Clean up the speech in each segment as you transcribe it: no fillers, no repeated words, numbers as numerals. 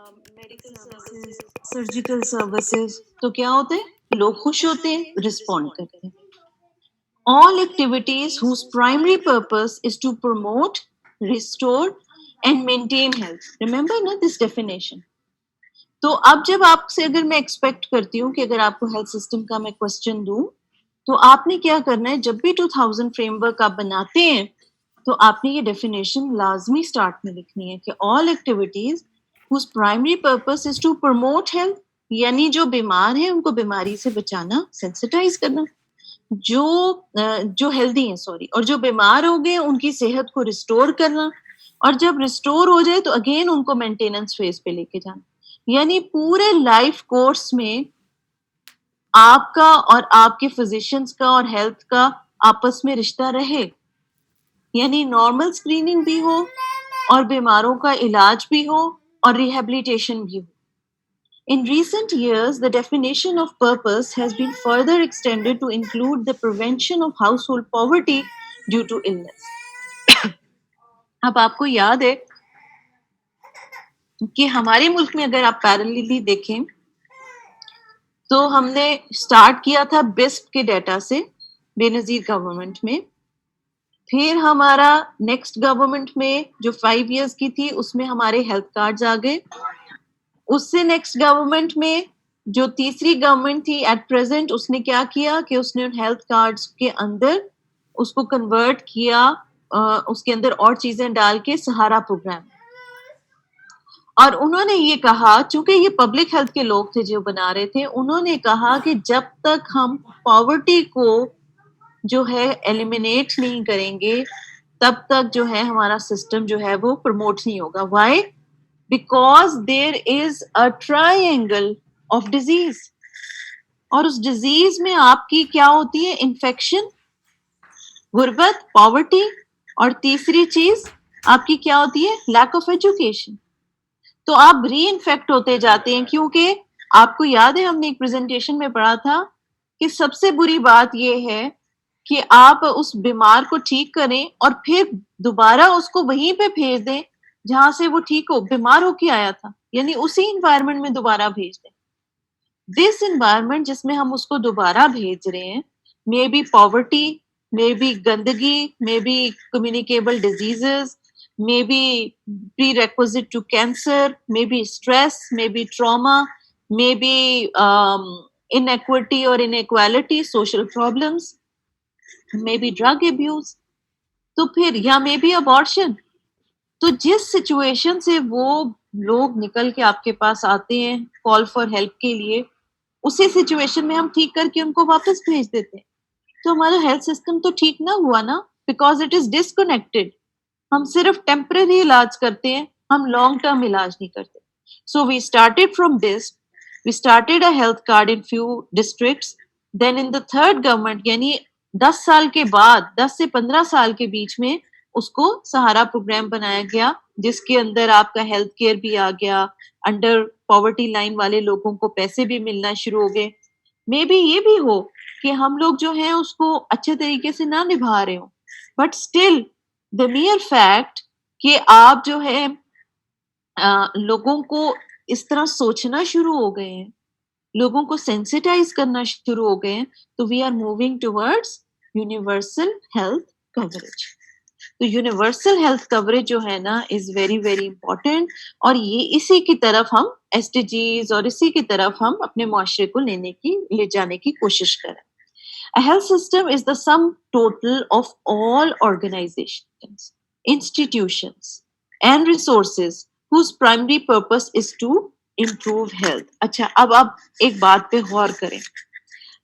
Medical services, surgical services, तो क्या होते हैं, लोग खुश होते हैं, रिस्पॉन्ड करते हैं. All activities whose primary purpose is to promote, restore and maintain health. Remember ना this definition. तो अब जब आपसे अगर मैं एक्सपेक्ट करती हूँ कि अगर आपको हेल्थ सिस्टम का मैं क्वेश्चन दूं, तो आपने क्या करना है, जब भी 2000 फ्रेमवर्क आप बनाते हैं तो आपने ये डेफिनेशन लाजमी स्टार्ट में लिखनी है कि all activities whose primary purpose is to promote health, यानी जो बीमार हैं उनको बीमारी से बचाना, सेंसिटाइज करना, जो हेल्दी हैं सॉरी, और जो बीमार हो गए उनकी सेहत को रिस्टोर करना, और जब रिस्टोर हो जाए तो अगेन उनको मेंटेनेंस फेज पे लेके जाना. यानी पूरे लाइफ कोर्स में आपका और आपके फिजिशियंस का और हेल्थ का आपस में रिश्ता रहे, यानी नॉर्मल स्क्रीनिंग भी हो और बीमारों का इलाज भी हो और रिहेबिलिटेशन भी हो. In recent years, the definition of purpose has been further extended to include the prevention of household poverty due to illness. अब आपको याद है कि हमारे मुल्क में अगर आप पैरेलली देखें तो हमने स्टार्ट किया था बिस्प के डेटा से बेनजीर गवर्नमेंट में, फिर हमारा नेक्स्ट गवर्नमेंट में जो 5 इयर्स की थी उसमें हमारे हेल्थ कार्ड्स आ गए, उससे नेक्स्ट गवर्नमेंट में जो तीसरी गवर्नमेंट थी एट प्रेजेंट उसने क्या किया कि उसने हेल्थ कार्ड्स के अंदर उसको कन्वर्ट किया, उसके अंदर और चीजें डाल के सहारा प्रोग्राम, और उन्होंने ये कहा, चूंकि ये पब्लिक हेल्थ के लोग थे जो बना रहे थे, उन्होंने कहा कि जब तक हम पॉवर्टी को जो है एलिमिनेट नहीं करेंगे तब तक जो है हमारा सिस्टम जो है वो प्रमोट नहीं होगा. Why? Because there is a triangle of disease, और उस डिजीज में आपकी क्या होती है, इन्फेक्शन, गुर्बत, पॉवर्टी, और तीसरी चीज आपकी क्या होती है, लैक ऑफ एजुकेशन. तो आप री इन्फेक्ट होते जाते हैं, क्योंकि आपको याद है हमने एक प्रेजेंटेशन में पढ़ा था कि सबसे बुरी बात यह है कि आप उस बीमार को ठीक करें और फिर दोबारा उसको वहीं पे भेज दें जहां से वो ठीक हो, बीमार होके आया था, यानी उसी इन्वायरमेंट में दोबारा भेज दें. दिस इन्वायरमेंट जिसमें हम उसको दोबारा भेज रहे हैं, maybe poverty, maybe गंदगी, maybe communicable diseases, maybe prerequisite to cancer, maybe stress, maybe trauma, maybe inequity or inequality, social problems, maybe drug abuse, तो फिर या maybe abortion. तो जिस सिचुएशन से वो लोग निकल के आपके पास आते हैं कॉल फॉर हेल्प के लिए, उसी सिचुएशन में हम ठीक करके उनको वापस भेज देते हैं. तो हमारा हेल्थ सिस्टम तो ठीक ना हुआ ना, बिकॉज इट इज डिस्कनेक्टेड. हम सिर्फ टेम्पररी इलाज करते हैं, हम लॉन्ग टर्म इलाज नहीं करते. So we started from this, we started a health card in few districts, then in the third government, यानी 10 साल के बाद, 10 से 15 साल के बीच में उसको सहारा प्रोग्राम बनाया गया, जिसके अंदर आपका हेल्थ केयर भी आ गया, अंडर पॉवर्टी लाइन वाले लोगों को पैसे भी मिलना शुरू हो गए. मे बी ये भी हो कि हम लोग जो हैं उसको अच्छे तरीके से ना निभा रहे हो, बट स्टिल द मियर फैक्ट कि आप जो है लोगों को इस तरह सोचना शुरू हो गए हैं, लोगों को सेंसिटाइज करना शुरू हो गए हैं, तो we are moving towards universal health coverage. तो यूनिवर्सल हेल्थ कवरेज जो है ना इज वेरी वेरी इंपॉर्टेंट, और ये इसी की तरफ हम एसडीजीज और इसी की तरफ हम अपने मुआशरे को ले जाने की कोशिश करें. A health system is the sum total of all organizations, institutions, and resources whose primary purpose is to improve health. अच्छा, अब आप एक बात पे गौर करें.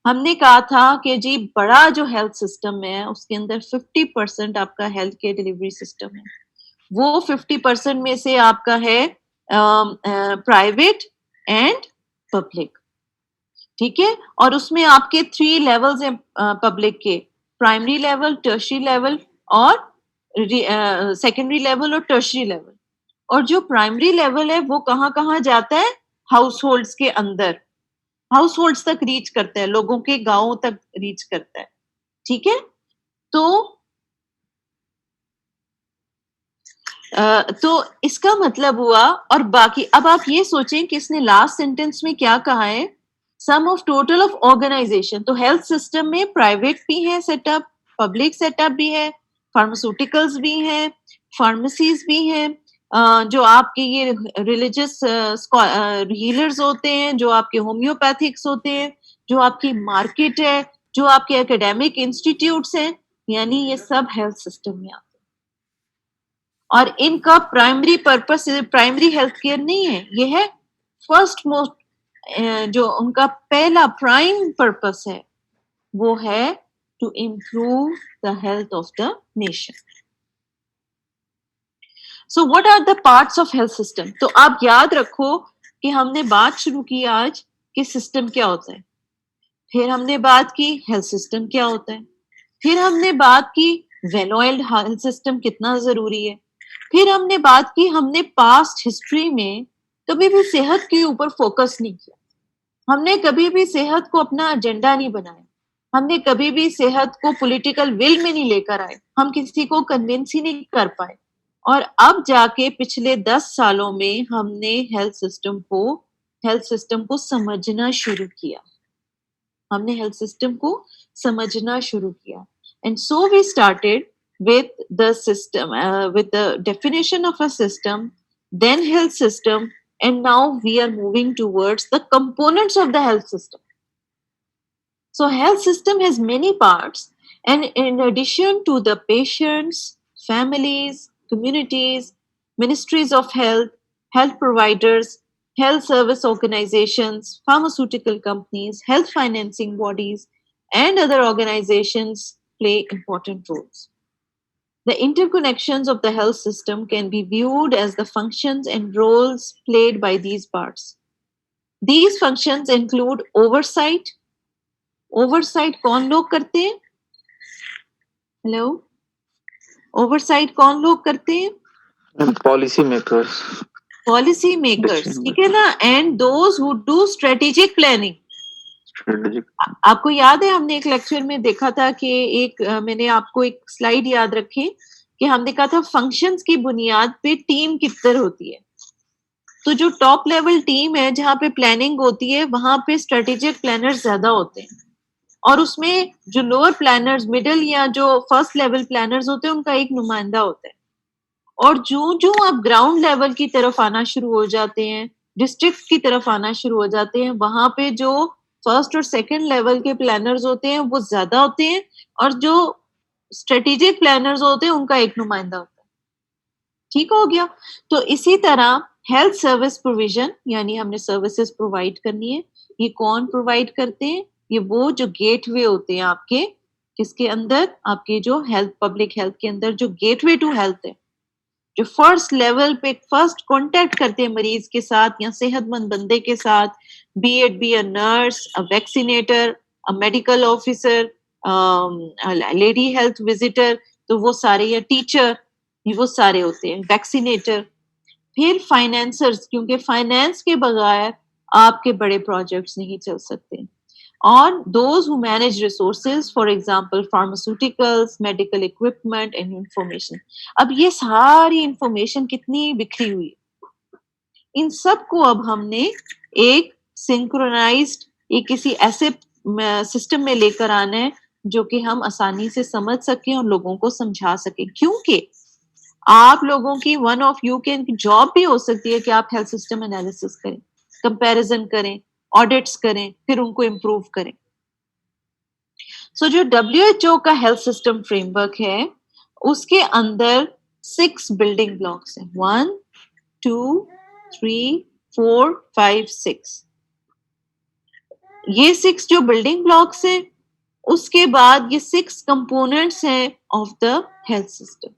हमने कहा था कि जी बड़ा जो हेल्थ सिस्टम है उसके अंदर 50% आपका हेल्थ केयर डिलीवरी सिस्टम है. वो 50% में से आपका है प्राइवेट एंड पब्लिक, ठीक है, और उसमें आपके 3 लेवल्स हैं पब्लिक के, प्राइमरी लेवल, टर्शरी लेवल और सेकेंडरी लेवल और टर्शरी लेवल. और जो प्राइमरी लेवल है वो कहाँ कहाँ जाता है, हाउस होल्ड्स के अंदर, हाउस होल्ड्स तक रीच करता है, लोगों के गांवों तक रीच करता है, ठीक है. तो तो इसका मतलब हुआ, और बाकी अब आप ये सोचें कि इसने लास्ट सेंटेंस में क्या कहा है, सम ऑफ टोटल ऑफ ऑर्गेनाइजेशन। तो हेल्थ सिस्टम में प्राइवेट भी है सेटअप, पब्लिक सेटअप भी है, फार्मास्यूटिकल्स भी हैं, फार्मेसीज भी हैं, जो आपके ये रिलीजियस हीलर्स होते हैं, जो आपके होम्योपैथिक्स होते हैं, जो आपकी मार्केट है, जो आपके एकेडमिक इंस्टीट्यूट्स हैं, यानी ये सब हेल्थ सिस्टम में आते हैं। और इनका primary purpose primary health care नहीं है, ये है फर्स्ट मोस्ट, जो उनका पहला प्राइम पर्पस है वो है to improve the health of the nation. So what are the parts of health system? तो आप याद रखो कि हमने बात शुरू की आज कि सिस्टम क्या होता है, फिर हमने बात की हेल्थ सिस्टम क्या होता है, फिर हमने बात की वेल ऑयल्ड हेल्थ सिस्टम कितना जरूरी है, फिर हमने बात की हमने पास्ट हिस्ट्री में कभी भी सेहत के ऊपर फोकस नहीं किया, हमने कभी भी सेहत को अपना एजेंडा नहीं बनाया, हमने कभी भी सेहत को पॉलिटिकल विल में नहीं लेकर आए, हम किसी को कन्विंस ही नहीं कर पाए। और अब जाके पिछले 10 सालों में हमने हेल्थ सिस्टम को समझना शुरू किया, हमने हेल्थ सिस्टम को समझना शुरू किया। And so we started with the system, with the definition of a system, then health system, and now we are moving towards the components of the health system. So health system has many parts, and in addition to the patients, families, communities, ministries of health, health providers, health service organizations, pharmaceutical companies, health financing bodies, and other organizations play important roles. The interconnections of the health system can be viewed as the functions and roles played by these parts. These functions include oversight. Oversight कौन लोग करते हैं? Hello? Oversight कौन लोग करते हैं? Policy makers. Policy makers, ठीक है ना? And those who do strategic planning. आपको याद है हमने एक लेक्चर में देखा था कि मैंने आपको एक स्लाइड याद रखी कि हमने कहा था फंक्शंस की बुनियाद पे टीम किस तरह होती है। तो जो टॉप लेवल टीम है जहाँ पे प्लानिंग होती है वहां पे स्ट्रेटेजिक प्लानर्स ज्यादा होते हैं, और उसमें जो लोअर प्लानर्स, मिडिल या जो फर्स्ट लेवल प्लानर्स होते हैं उनका एक नुमाइंदा होता है। और जो जो आप ग्राउंड लेवल की तरफ आना शुरू हो जाते हैं, डिस्ट्रिक्ट की तरफ आना शुरू हो जाते हैं, वहां पे जो फर्स्ट और सेकंड लेवल के प्लानर्स होते हैं वो ज्यादा होते हैं, और जो स्ट्रेटेजिक प्लानर्स होते हैं उनका एक नुमाइंदा होता है। ठीक हो गया? तो इसी तरह हेल्थ सर्विस प्रोविजन, यानी हमने सर्विसेज प्रोवाइड करनी है, ये कौन प्रोवाइड करते हैं? ये वो जो गेटवे होते हैं आपके, किसके अंदर? आपके जो हेल्थ, पब्लिक हेल्थ के अंदर जो गेटवे टू हेल्थ है, जो फर्स्ट लेवल पे फर्स्ट कांटेक्ट करते हैं मरीज के साथ या सेहतमंद बंदे के साथ, B it be a nurse, a vaccinator, a medical officer, lady health visitor, तो वो सारे, या टीचर, वो सारे होते हैं, वैक्सीनेटर। फिर फाइनेंसर्स, क्योंकि फाइनेंस के बगैर आपके बड़े प्रोजेक्ट्स नहीं चल सकते। और those who manage resources, for example pharmaceuticals, medical equipment and information। अब ये सारी इंफॉर्मेशन कितनी बिखरी हुई है, इन सब को अब हमने एक सिंक्रोनाइज्ड, एक किसी ऐसे सिस्टम में लेकर आना है जो कि हम आसानी से समझ सकें और लोगों को समझा सकें। क्योंकि आप लोगों की, वन ऑफ यू के जॉब भी हो सकती है कि आप हेल्थ सिस्टम एनालिसिस करें, कंपैरिजन करें, ऑडिट्स करें, फिर उनको इम्प्रूव करें। सो जो WHO का हेल्थ सिस्टम फ्रेमवर्क है उसके अंदर 6 बिल्डिंग ब्लॉक्स हैं, 1 2 3 4 5 6। ये 6 जो बिल्डिंग ब्लॉक्स हैं, उसके बाद ये 6 कंपोनेंट्स हैं ऑफ द हेल्थ सिस्टम।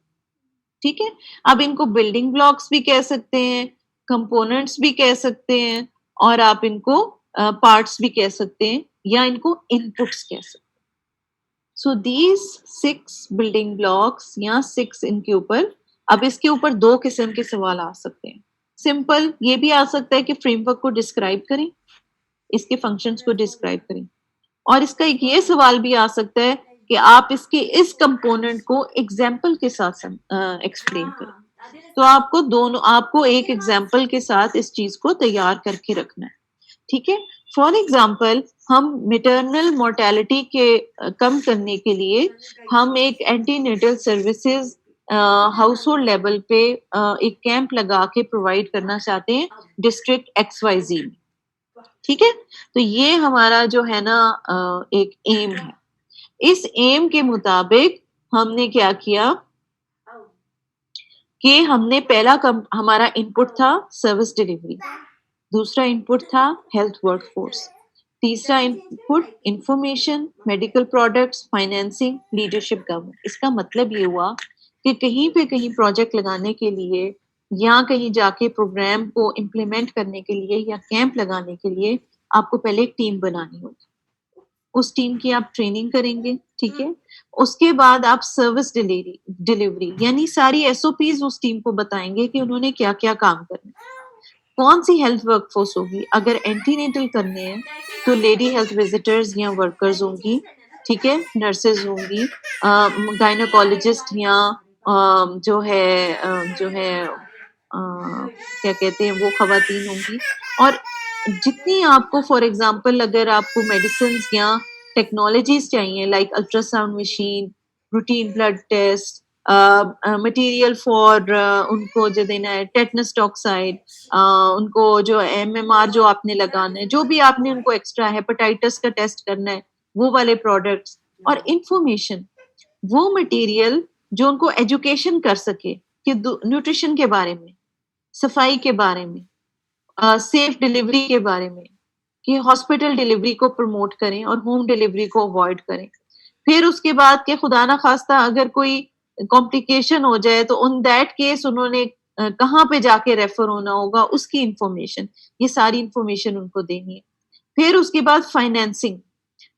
ठीक है? अब इनको बिल्डिंग ब्लॉक्स भी कह सकते हैं, कंपोनेंट्स भी कह सकते हैं, और आप इनको पार्ट्स भी कह सकते हैं, या इनको इनपुट्स कह सकते हैं। सो दीज 6 बिल्डिंग ब्लॉक्स या 6 इनके ऊपर, अब इसके ऊपर 2 किस्म के सवाल आ सकते हैं। सिंपल ये भी आ सकता है कि फ्रेमवर्क को डिस्क्राइब करें, इसके फंक्शंस को डिस्क्राइब करें, और इसका एक ये सवाल भी आ सकता है कि आप इसके इस कंपोनेंट को एग्जाम्पल के साथ एक्सप्लेन करें। तो आपको एक एग्जाम्पल के साथ इस चीज को तैयार करके रखना है, ठीक है। फॉर एग्जाम्पल हम मेटर्नल मोर्टेलिटी के कम करने के लिए हम एक antenatal services house hold level पे एक कैंप लगा के प्रोवाइड करना चाहते हैं डिस्ट्रिक्ट XYZ में, ठीक है। तो ये हमारा जो है ना एक एम है। इस एम के मुताबिक हमने क्या किया कि हमने हमारा इनपुट था सर्विस डिलीवरी, दूसरा इनपुट था हेल्थ वर्कफोर्स, तीसरा input information, medical products, financing, leadership, government. इसका मतलब ये हुआ कि कहीं प्रोजेक्ट लगाने के लिए या कहीं जाके प्रोग्राम को इम्प्लीमेंट करने के लिए या कैंप लगाने के लिए आपको पहले एक टीम बनानी होगी। उस टीम की आप ट्रेनिंग करेंगे, ठीक है। उसके बाद आप सर्विस डिलीवरी यानी सारी SOPs उस टीम को बताएंगे कि उन्होंने क्या क्या काम करना है। कौन सी हेल्थ वर्कफोर्स होगी, अगर एंटीनेटल करने हैं तो लेडी हेल्थ विजिटर्स या वर्कर्स होंगी, ठीक है, नर्सेज होंगी, गायनोकोलॉजिस्ट या जो है क्या कहते हैं वो खवातीन होंगी। और जितनी आपको फॉर एग्जांपल अगर आपको मेडिसिन या टेक्नोलॉजीज चाहिए like ultrasound machine, routine blood test, material for उनको जो देना है टेटनस टॉक्साइड, उनको जो MMR जो आपने लगाना है, जो भी आपने उनको एक्स्ट्रा हेपेटाइटिस का टेस्ट करना है, वो वाले प्रोडक्ट्स और इंफॉर्मेशन, वो मटेरियल जो उनको एजुकेशन कर सके कि न्यूट्रिशन के बारे में, सफाई के बारे में, सेफ डिलीवरी के बारे में, कि हॉस्पिटल डिलीवरी को प्रमोट करें और होम डिलीवरी को अवॉइड करें। फिर उसके बाद के खुदा ना खास्ता अगर कोई कॉम्प्लिकेशन हो जाए तो ऑन दैट केस उन्होंने कहाँ पे जाके रेफर होना होगा उसकी इंफॉर्मेशन, ये सारी इंफॉर्मेशन उनको देनी है। फिर उसके बाद फाइनेंसिंग,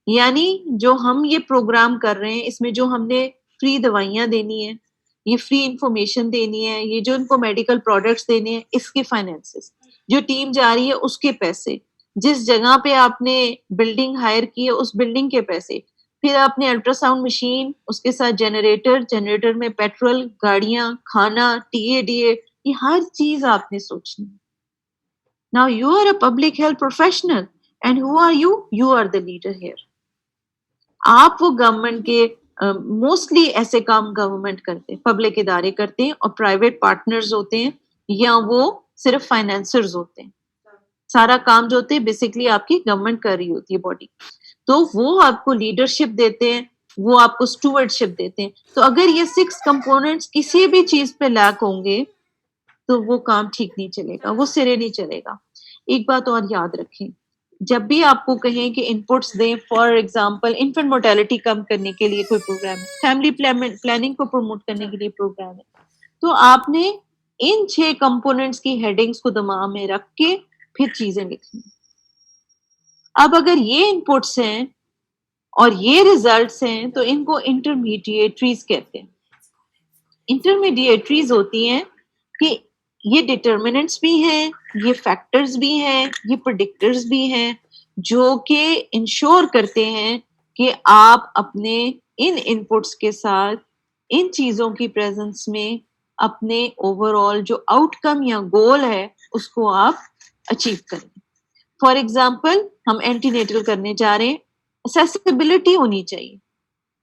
यानी जो हम ये प्रोग्राम कर रहे हैं इसमें जो हमने फ्री दवाइयां देनी है, ये फ्री इंफॉर्मेशन देनी है, ये जो इनको मेडिकल प्रोडक्ट्स देने हैं, इसके फाइनेंसेस, जो टीम जा रही है उसके पैसे, जिस जगह पे आपने बिल्डिंग हायर की है उस बिल्डिंग के पैसे, फिर आपने अल्ट्रासाउंड मशीन, उसके साथ जनरेटर में पेट्रोल, गाड़ियां, खाना, TADA, ये हर चीज आपने सोचनी है। Now you are a public health professional and who are you? You are the leader here. आप वो गवर्नमेंट के मोस्टली ऐसे काम गवर्नमेंट करते हैं, पब्लिक इदारे करते हैं और प्राइवेट पार्टनर्स होते हैं या वो सिर्फ फाइनेंसर्स होते हैं। सारा काम जो होते हैं बेसिकली आपकी गवर्नमेंट कर रही होती है बॉडी, तो वो आपको लीडरशिप देते हैं, वो आपको स्टूवर्डशिप देते हैं। तो अगर ये 6 कंपोनेंट्स किसी भी चीज पे लैक होंगे तो वो काम ठीक नहीं चलेगा, वो सिरे नहीं चलेगा। एक बात और याद रखें, जब भी आपको कहें कि इनपुट्स दें, फॉर एग्जांपल इन्फेंट मोर्टेलिटी कम करने के लिए कोई प्रोग्राम है, फैमिली प्लानिंग को प्रमोट करने के लिए प्रोग्राम है, तो आपने इन 6 कंपोनेंट्स की हेडिंग्स को दिमाग में रख के फिर चीजें लिखनी। अब अगर ये इनपुट्स हैं और ये रिजल्ट्स हैं तो इनको इंटरमीडिएटरीज कहते हैं। इंटरमीडिएटरीज होती हैं कि ये डिटर्मिनेंट्स भी हैं, ये फैक्टर्स भी हैं, ये प्रेडिक्टर्स भी हैं, जो कि इंश्योर करते हैं कि आप अपने इन इनपुट्स के साथ इन चीजों की प्रेजेंस में अपने ओवरऑल जो आउटकम या गोल है उसको आप अचीव करें। फॉर एग्जाम्पल हम एंटीनेटल करने जा रहे हैं, असेसिबिलिटी होनी चाहिए।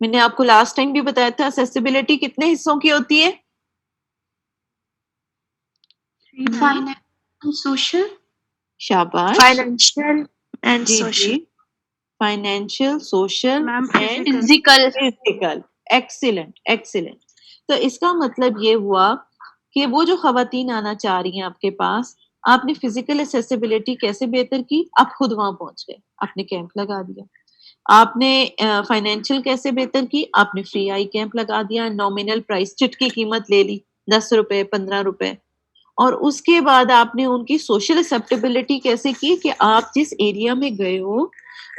मैंने आपको लास्ट टाइम भी बताया था असेसिबिलिटी कितने हिस्सों की होती है? सोशल, शाबाश, फाइनेंशियल एंड जी सोशल, जी, financial, social and physical. Physical. Excellent excellent. तो इसका मतलब ये हुआ कि वो जो खवातीन आना चाह रही हैं आपके पास, आपने फिजिकल एक्सेसिबिलिटी कैसे बेहतर की? आप खुद वहां पहुंच गए, आपने कैंप लगा दिया। आपने फाइनेंशियल कैसे बेहतर की? आपने फ्री आई कैंप लगा दिया, नॉमिनल प्राइस, चिट की कीमत ले ली, 10 रुपए, 15 रुपए। और उसके बाद आपने उनकी सोशल एक्सेप्टेबिलिटी कैसे की कि आप जिस एरिया में गए हो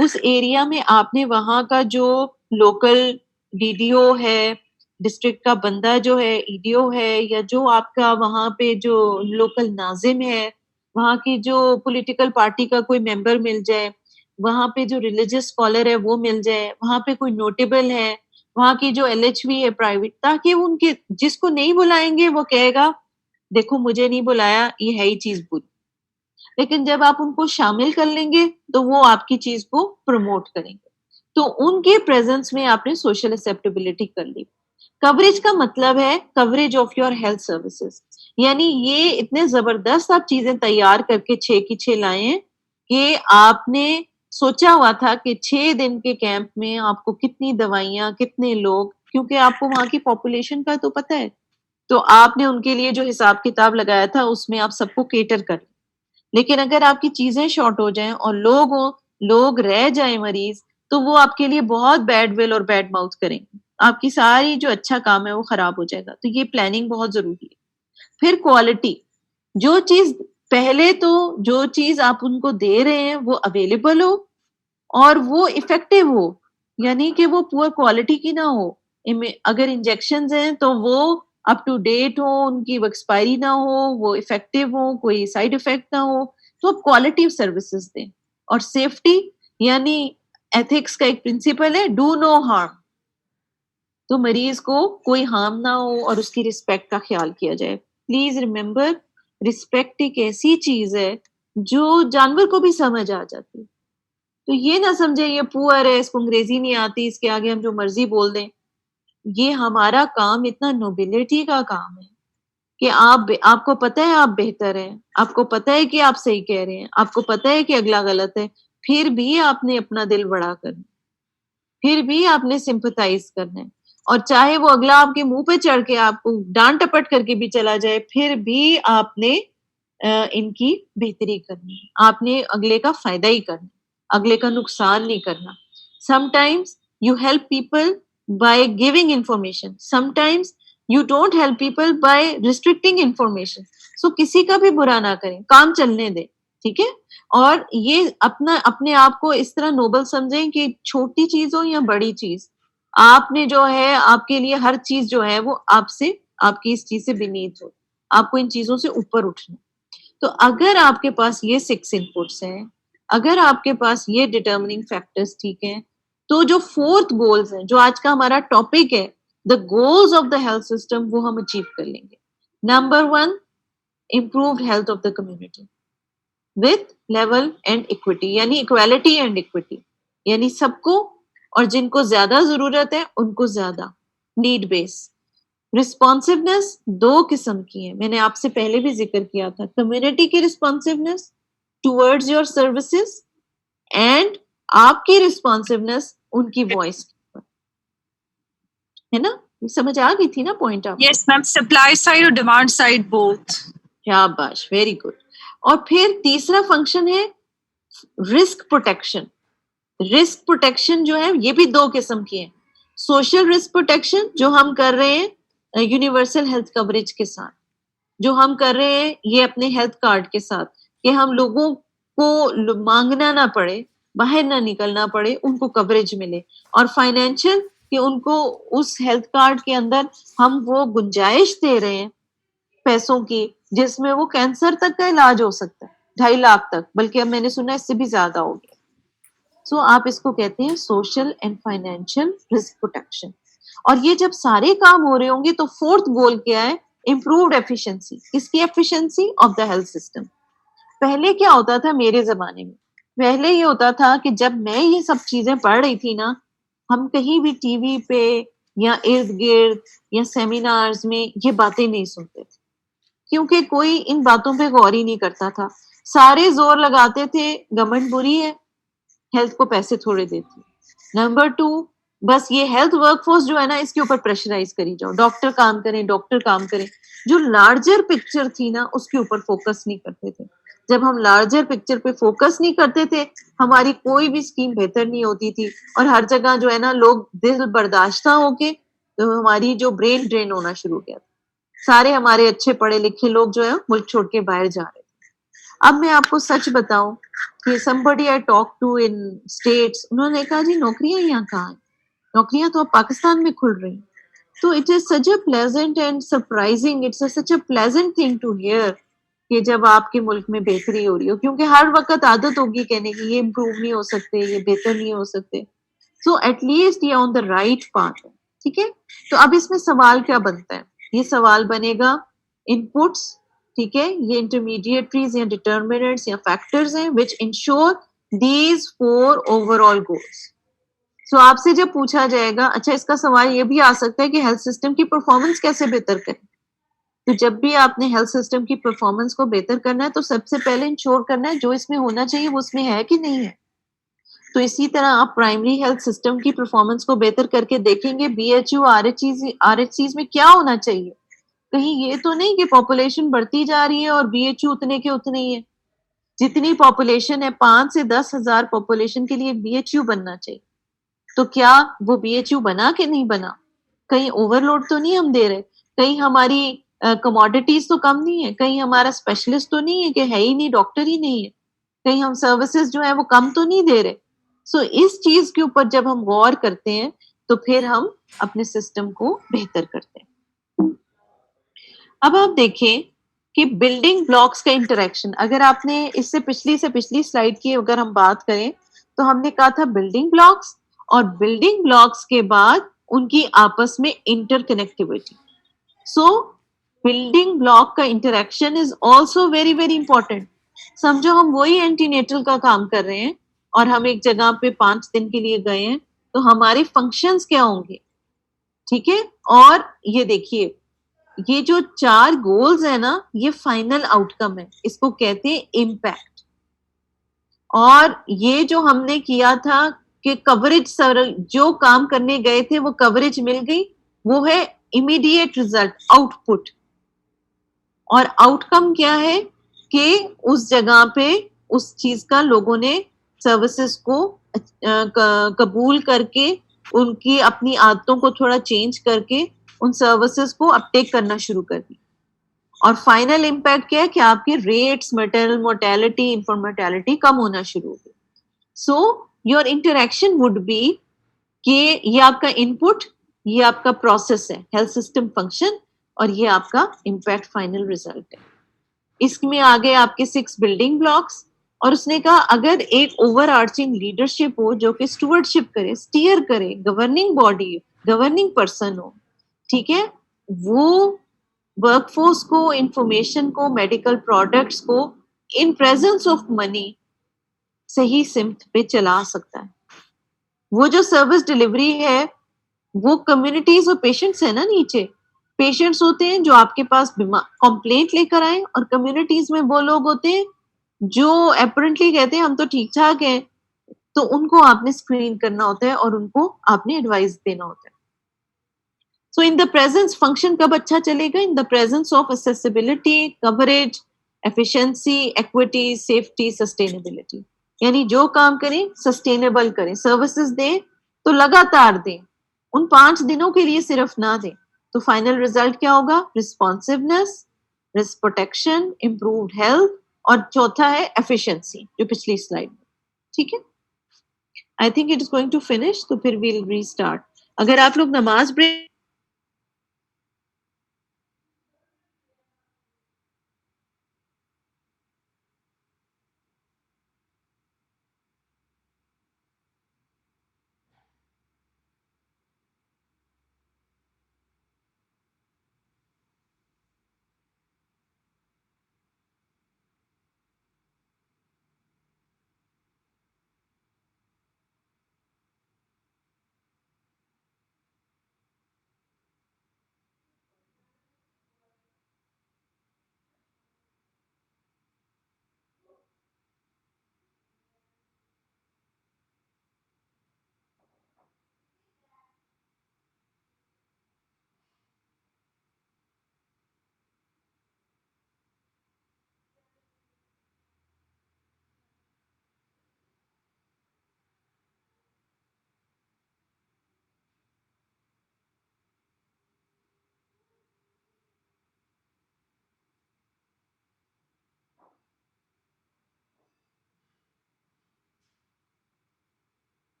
उस एरिया में आपने वहां का जो लोकल DDO है, डिस्ट्रिक्ट का बंदा जो है, EDO है, या जो आपका वहां पे जो लोकल नाजिम है, वहां की जो पॉलिटिकल पार्टी का कोई मेंबर मिल जाए, वहां पे जो रिलीजियस स्कॉलर है वो मिल जाए, वहां पे कोई नोटेबल है, वहां की जो LHV है प्राइवेट, ताकि उनके जिसको नहीं बुलाएंगे वो कहेगा देखो मुझे नहीं बुलाया, ये है ही चीज बुरी। लेकिन जब आप उनको शामिल कर लेंगे तो वो आपकी चीज को प्रमोट करेंगे। तो उनके प्रेजेंस में आपने सोशल एक्सेप्टेबिलिटी कर ली। कवरेज का मतलब है coverage of your health services, यानी ये इतने जबरदस्त आप चीजें तैयार करके 6 की 6 लाए हैं कि आपने सोचा हुआ था कि 6 दिन के कैंप में आपको कितनी दवाइयां, कितने लोग, क्योंकि आपको वहां की पॉपुलेशन का तो पता है, तो आपने उनके लिए जो हिसाब किताब लगाया था उसमें आप सबको केटर कर। लेकिन अगर आपकी चीजें शॉर्ट हो जाएं और लोग रह जाएं मरीज, तो वो आपके लिए बहुत बैड विल और बैड माउथ करेंगे, आपकी सारी जो अच्छा काम है वो खराब हो जाएगा। तो ये प्लानिंग बहुत जरूरी है। फिर क्वालिटी, जो चीज पहले तो जो चीज आप उनको दे रहे हैं वो अवेलेबल हो और वो इफेक्टिव हो, यानी कि वो पुअर क्वालिटी की ना हो। अगर इंजेक्शन हैं तो वो अप टू डेट हो, उनकी एक्सपायरी ना हो, वो इफेक्टिव हो, कोई साइड इफेक्ट ना हो, तो आप क्वालिटी ऑफ सर्विसेज दें। और सेफ्टी, यानी एथिक्स का एक प्रिंसिपल है, डू नो हार्म, तो मरीज को कोई हार्म ना हो और उसकी रिस्पेक्ट का ख्याल किया जाए। प्लीज रिमेम्बर, रिस्पेक्ट एक ऐसी चीज है जो जानवर को भी समझ आ जाती है। तो ये ना समझे ये पुअर है, इसको अंग्रेजी नहीं आती, इसके आगे हम जो मर्जी बोल दें। ये हमारा काम इतना नोबिलिटी का काम है कि आपको पता है आप बेहतर हैं, आपको पता है कि आप सही कह रहे हैं, आपको पता है कि अगला गलत है, फिर भी आपने अपना दिल बड़ा करना, फिर भी आपने सिंपथाइज करना है। और चाहे वो अगला आपके मुंह पे चढ़ के आपको डांट टपट करके भी चला जाए, फिर भी आपने इनकी बेहतरी करनी है, आपने अगले का फायदा ही करना, अगले का नुकसान नहीं करना। Sometimes you help people by giving information, sometimes you don't help people by restricting information. So किसी का भी बुरा ना करें, काम चलने दें, ठीक है। और ये अपने आप को इस तरह नोबल समझें कि छोटी चीज हो या बड़ी चीज, आपने जो है आपके लिए हर चीज जो है वो आपसे, आपकी इस चीज से बिनीत हो, आपको इन चीजों से ऊपर उठना। तो अगर आपके पास ये 6 इनपुट्स हैं, अगर आपके पास ये डिटर्मिनिंग फैक्टर्स ठीक हैं, तो जो फोर्थ गोल्स हैं, जो आज का हमारा टॉपिक है, the goals of the health system, वो हम अचीव कर लेंगे। Number 1, improved health of the community with level and equity, यानी इक्वालिटी एंड इक्विटी, यानी सबको, और जिनको ज्यादा जरूरत है उनको ज्यादा, नीड बेस। रिस्पॉन्सिवनेस 2 किस्म की है, मैंने आपसे पहले भी जिक्र किया था, कम्युनिटी की responsiveness towards your services and आपकी रिस्पॉन्सिवनेस उनकी वॉइस पर, है ना। ये समझ आ गई थी ना पॉइंट आपको? यस मैम, सप्लाई साइड और डिमांड साइड बोथ। शाबाश, वेरी गुड। और फिर तीसरा फंक्शन है रिस्क प्रोटेक्शन। रिस्क प्रोटेक्शन जो है ये भी 2 किस्म की है। सोशल रिस्क प्रोटेक्शन जो हम कर रहे हैं यूनिवर्सल हेल्थ कवरेज के साथ, जो हम कर रहे हैं ये अपने हेल्थ कार्ड के साथ, कि हम लोगों को मांगना ना पड़े, बाहर ना निकलना पड़े, उनको कवरेज मिले। और फाइनेंशियल, कि उनको उस हेल्थ कार्ड के अंदर हम वो गुंजाइश दे रहे हैं पैसों की जिसमें वो कैंसर तक का इलाज हो सकता है, 2.5 लाख तक, बल्कि अब मैंने सुना इससे भी ज्यादा हो गया। सो आप इसको कहते हैं social and financial risk protection. और ये जब सारे काम हो रहे होंगे तो फोर्थ गोल क्या है? Improved efficiency. किसकी efficiency? Of the health system. पहले क्या होता था मेरे जमाने में? पहले ये होता था कि जब मैं ये सब चीजें पढ़ रही थी ना, हम कहीं भी टीवी पे या इर्द गिर्द या सेमिनार्स में ये बातें नहीं सुनते थे, क्योंकि कोई इन बातों पे गौर ही नहीं करता था। सारे जोर लगाते थे गवर्नमेंट बुरी है, हेल्थ को पैसे थोड़े देती है। नंबर 2, बस ये हेल्थ वर्कफोर्स जो है ना, इसके ऊपर प्रेशराइज करी जाओ, डॉक्टर काम करें, डॉक्टर काम करें। जो लार्जर पिक्चर थी ना उसके ऊपर फोकस नहीं करते थे। जब हम लार्जर पिक्चर पे फोकस नहीं करते थे, हमारी कोई भी स्कीम बेहतर नहीं होती थी। और हर जगह जो है ना लोग दिल बर्दाश्ता होके, तो हमारी जो ब्रेन ड्रेन होना शुरू हो गया था। सारे हमारे अच्छे पढ़े लिखे लोग जो है मुल्क छोड़ के बाहर जा रहे थे। अब मैं आपको सच बताऊं कि somebody I talked to in states, उन्होंने कहा जी नौकरियां यहाँ कहाँ हैं? नौकरियां तो अब पाकिस्तान में खुल रही हैं। तो it is such a pleasant and surprising, it's such a pleasant thing to hear कि जब आपके मुल्क में बेहतरी हो रही हो, क्योंकि हर वक्त आदत होगी कहने की ये इम्प्रूव नहीं हो सकते, ये बेहतर नहीं हो सकते। सो एटलीस्ट ये ऑन द राइट पाथ है, ठीक है। तो अब इसमें सवाल क्या बनता है? ये सवाल बनेगा इनपुट्स ठीक है, ये इंटरमीडिएटरीज या डिटर्मिनेंट्स या फैक्टर्स हैं विच इंश्योर दीज 4 ओवरऑल गोल्स। सो आपसे जब पूछा जाएगा, अच्छा इसका सवाल ये भी आ सकता है कि हेल्थ सिस्टम की परफॉर्मेंस कैसे बेहतर करें। तो जब भी आपने हेल्थ सिस्टम की परफॉर्मेंस को बेहतर करना है तो सबसे पहले इंश्योर करना है जो इसमें होना चाहिए वो उसमें है कि नहीं है। तो इसी तरह आप प्राइमरी हेल्थ सिस्टम की परफॉर्मेंस को बेहतर करके देखेंगे बीएचयू आरएचसीज में क्या होना चाहिए। कहीं ये तो नहीं कि पॉपुलेशन बढ़ती जा रही है और बीएचयू उतने के उतने ही है। जितनी पॉपुलेशन है 5 से 10 हजार पॉपुलेशन के लिए बीएचयू बनना चाहिए। तो क्या वो बीएचयू बना कि नहीं बना? कहीं ओवरलोड तो नहीं हम दे रहे? कहीं हमारी कमोडिटीज तो कम नहीं है? कहीं हमारा स्पेशलिस्ट तो नहीं है कि है ही नहीं, डॉक्टर ही नहीं है? कहीं हम सर्विसेज जो है वो कम तो नहीं दे रहे? सो इस चीज के ऊपर जब हम गौर करते हैं तो फिर हम अपने सिस्टम को बेहतर करते हैं। अब आप देखें कि बिल्डिंग ब्लॉक्स का इंटरेक्शन, अगर आपने इससे पिछली स्लाइड की अगर हम बात करें तो हमने कहा था बिल्डिंग ब्लॉक्स, और बिल्डिंग ब्लॉक्स के बाद उनकी आपस में इंटरकनेक्टिविटी। सो बिल्डिंग ब्लॉक का interaction is also very very important. समझो हम वही एंटीनेटल का काम कर रहे हैं और हम एक जगह पे 5 दिन के लिए गए हैं, तो हमारे फंक्शंस क्या होंगे, ठीक है। और ये देखिए, ये जो 4 गोल्स है ना, ये फाइनल आउटकम है, इसको कहते हैं इम्पैक्ट। और ये जो हमने किया था कि कवरेज, जो काम करने गए थे वो कवरेज मिल गई, वो है इमीडिएट रिजल्ट, आउटपुट। और आउटकम क्या है कि उस जगह पे उस चीज का लोगों ने सर्विसेज को कबूल करके, उनकी अपनी आदतों को थोड़ा चेंज करके उन सर्विसेज को अपटेक करना शुरू कर दी। और फाइनल इम्पैक्ट क्या है कि आपके rates, maternal mortality, infant mortality कम होना शुरू हो गई। So your interaction would be कि ये आपका इनपुट, ये आपका प्रोसेस है, हेल्थ सिस्टम फंक्शन, और ये आपका इम्पैक्ट फाइनल रिजल्ट है। इसमें आ गए आपके 6 बिल्डिंग ब्लॉक्स। और उसने कहा अगर एक ओवर आर्चिंग लीडरशिप हो जो कि स्टूवर्डशिप करे, स्टीयर करे, गवर्निंग बॉडी, गवर्निंग पर्सन हो, ठीक है, वो वर्कफोर्स को, इंफॉर्मेशन को, मेडिकल प्रोडक्ट्स को इन प्रेजेंस ऑफ मनी सही सिम्त पे चला सकता है। वो जो सर्विस डिलीवरी है वो कम्युनिटीज और पेशेंट्स है ना, नीचे पेशेंट्स होते हैं जो आपके पास बीमार कंप्लेंट लेकर आए, और कम्युनिटीज में वो लोग होते हैं जो अपरेंटली कहते हैं हम तो ठीक ठाक हैं। तो उनको आपने स्क्रीन करना होता है और उनको आपने एडवाइस देना होता है। सो इन द प्रेजेंस फंक्शन कब अच्छा चलेगा? In the presence of accessibility, coverage, efficiency, equity, safety, sustainability. यानी जो काम करें सस्टेनेबल करें, सर्विसेज दें तो लगातार दें, उन 5 दिनों के लिए सिर्फ ना दें। तो फाइनल रिजल्ट क्या होगा? Responsiveness, risk protection, improved health, और चौथा है एफिशिएंसी जो पिछली स्लाइड में, ठीक है। I think it is going to finish, तो फिर वील रीस्टार्ट। अगर आप लोग नमाज ब्रेक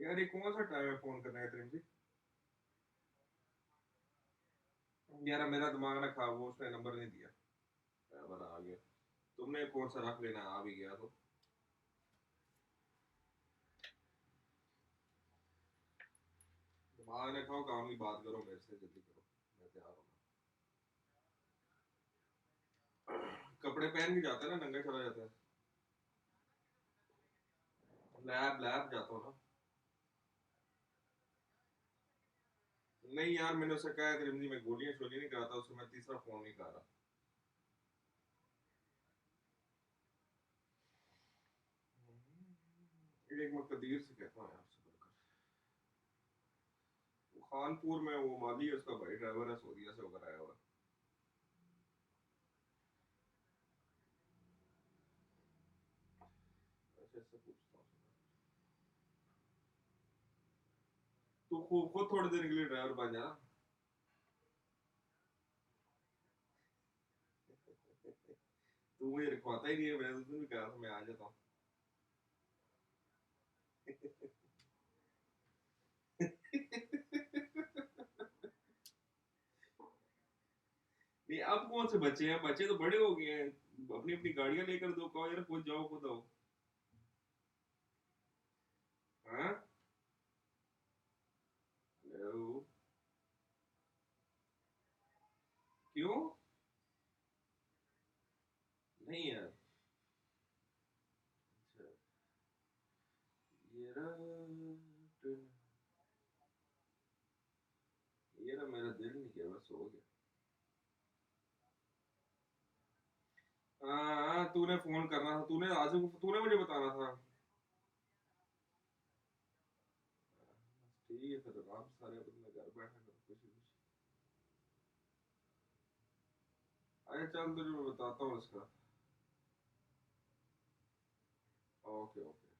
यार ये कौन सा टाइम है फोन करने का करीम जी? यार मेरा दिमाग ना खा, वो उसने नंबर नहीं दिया। ड्राइवर आ गया, तुमने कौन सा रख लेना, आ भी गया तो। दिमाग ना खाओ, काम की बात करो मेरे से, जल्दी करो, मैं तैयार हूँ। कपड़े पहन के जाता है ना, नंगा चला जाता है। लैब लैब जाता हूँ ना। नहीं यार, मैंने उसे कहा करीम जी मैं गोलियां शोलियां नहीं कराता, उसे मैं तीसरा फोन नहीं कर रहा। एक मैं कदीर से कहता हूँ यार, से बोलकर। वो खानपुर में वो माली है, उसका भाई ड्राइवर है, सऊदीया से होकर आया हुआ है। ऐसे ऐसे पूछता हूँ। तू खुद खुद थोड़ी देर के लिए ड्राइवर बन जा। तू मुझे रखवाता ही नहीं है, मैंने तो तुम्हें कहा था मैं आ जाता हूँ। नहीं, अब कौन से बच्चे हैं, बच्चे तो बड़े हो गए हैं। अपनी अपनी गाड़ियां लेकर दो, कहो यार खुद जाओ खुद आओ। हाँ। हेलो। क्यों? नहीं यार। अच्छा। ये रहा, ये रहा, मेरा दिल नहीं किया, बस हो गया। हाँ, तूने फोन करना था, तूने आज तूने मुझे बताना था। ठीक है फिर, आराम से सारे अपने घर बैठा करो, खुशी खुशी। अरे चल, तुझे मैं बताता हूँ इसका। Okay okay.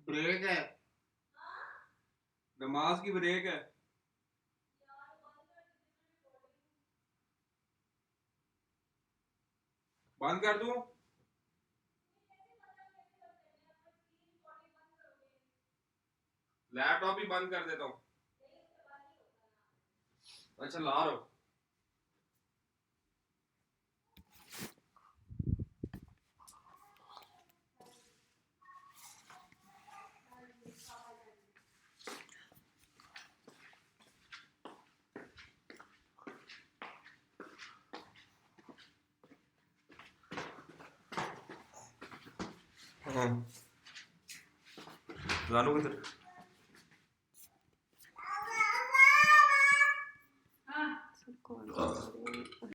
ब्रेक है, नमाज की ब्रेक है। बंद कर दूं? लैपटॉप ही बंद कर देता हूँ। अच्छा ला रहा हूँ। हाँ जानू किधर?